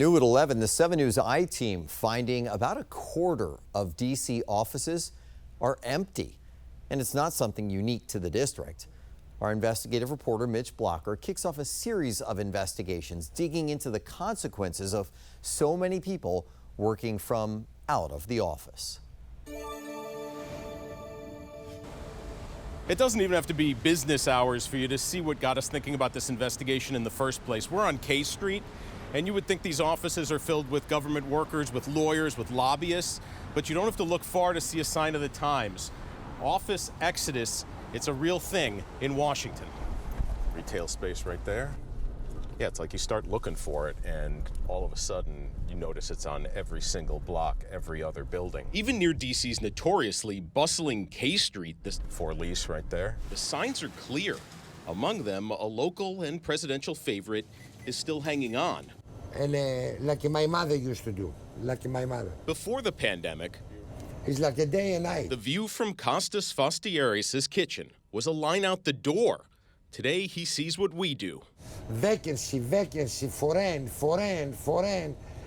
New at 11, the 7 News I-team finding about a quarter of D.C. offices are empty. And it's not something unique to the district. Our investigative reporter, Mitch Blocker, kicks off a series of investigations digging into the consequences of so many people working from out of the office. It doesn't even have to be business hours for you to see what got us thinking about this investigation in the first place. We're on K Street, and you would think these offices are filled with government workers, with lawyers, with lobbyists, but you don't have to look far to see a sign of the times. Office exodus, it's a real thing in Washington. Retail space right there. Yeah, it's like you start looking for it, and all of a sudden, you notice it's on every single block, every other building. Even near D.C.'s notoriously bustling K Street, this for-lease right there, the signs are clear. Among them, a local and presidential favorite is still hanging on. And like my mother used to do, like my mother. Before the pandemic, it's like a day and night. the view from Costas Fastieris' kitchen was a line out the door. Today, he sees what we do. Vacancy, vacancy, for rent,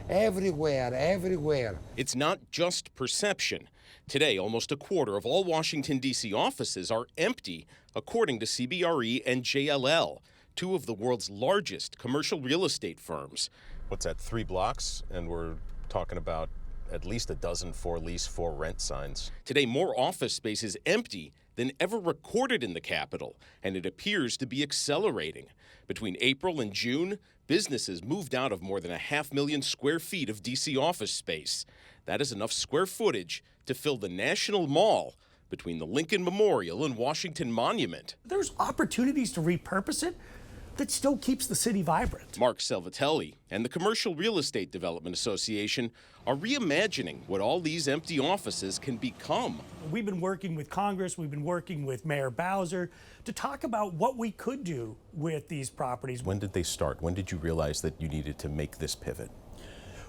everywhere. It's not just perception. Today, almost a quarter of all Washington, D.C. offices are empty, according to cbre-group-inc-jll, two of the world's largest commercial real estate firms. What's that, 3 blocks? And we're talking about at least a dozen for-lease, for-rent signs. Today, more office space is empty than ever recorded in the capital, and it appears to be accelerating. Between April and June, businesses moved out of more than 500,000 square feet of D.C. office space. That is enough square footage to fill the National Mall between the Lincoln Memorial and Washington Monument. There's opportunities to repurpose it that still keeps the city vibrant. Mark Salvatelli and the Commercial Real Estate Development Association are reimagining what all these empty offices can become. We've been working with Congress, we've been working with Mayor Bowser to talk about what we could do with these properties. When did they start? When did you realize that you needed to make this pivot?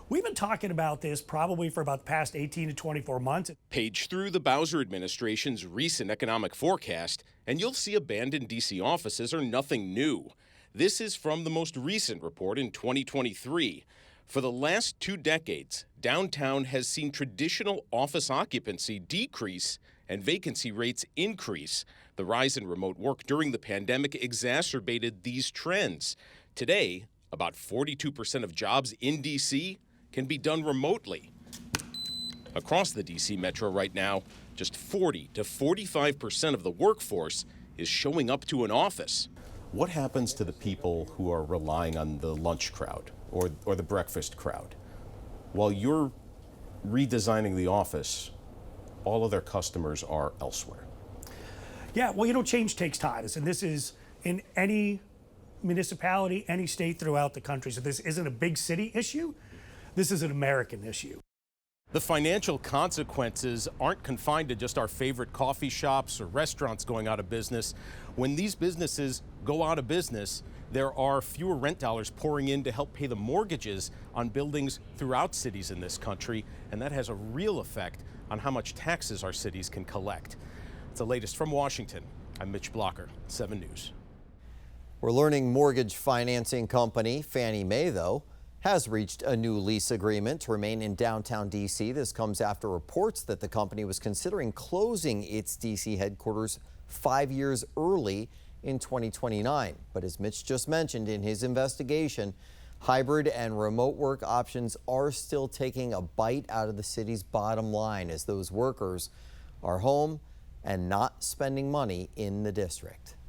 We've been talking about this probably for about the past 18 to 24 months. Page through the Bowser administration's recent economic forecast, and you'll see abandoned D.C. offices are nothing new. This is from the most recent report in 2023. For the last 2 decades, downtown has seen traditional office occupancy decrease and vacancy rates increase. The rise in remote work during the pandemic exacerbated these trends. Today, about 42% of jobs in D.C. can be done remotely. Across the D.C. metro right now, just 40 to 45% of the workforce is showing up to an office. What happens to the people who are relying on the lunch crowd or the breakfast crowd? While you're redesigning the office, all of their customers are elsewhere. Yeah, well, change takes time, and this is in any municipality, any state throughout the country. So this isn't a big city issue. This is an American issue. The financial consequences aren't confined to just our favorite coffee shops or restaurants going out of business. When these businesses go out of business, there are fewer rent dollars pouring in to help pay the mortgages on buildings throughout cities in this country, and that has a real effect on how much taxes our cities can collect. It's the latest from Washington. I'm Mitch Blocker, 7 News. We're learning mortgage financing company Fannie Mae, though, has reached a new lease agreement to remain in downtown D.C. This comes after reports that the company was considering closing its D.C. headquarters 5 years early in 2029. But as Mitch just mentioned in his investigation, hybrid and remote work options are still taking a bite out of the city's bottom line as those workers are home and not spending money in the district.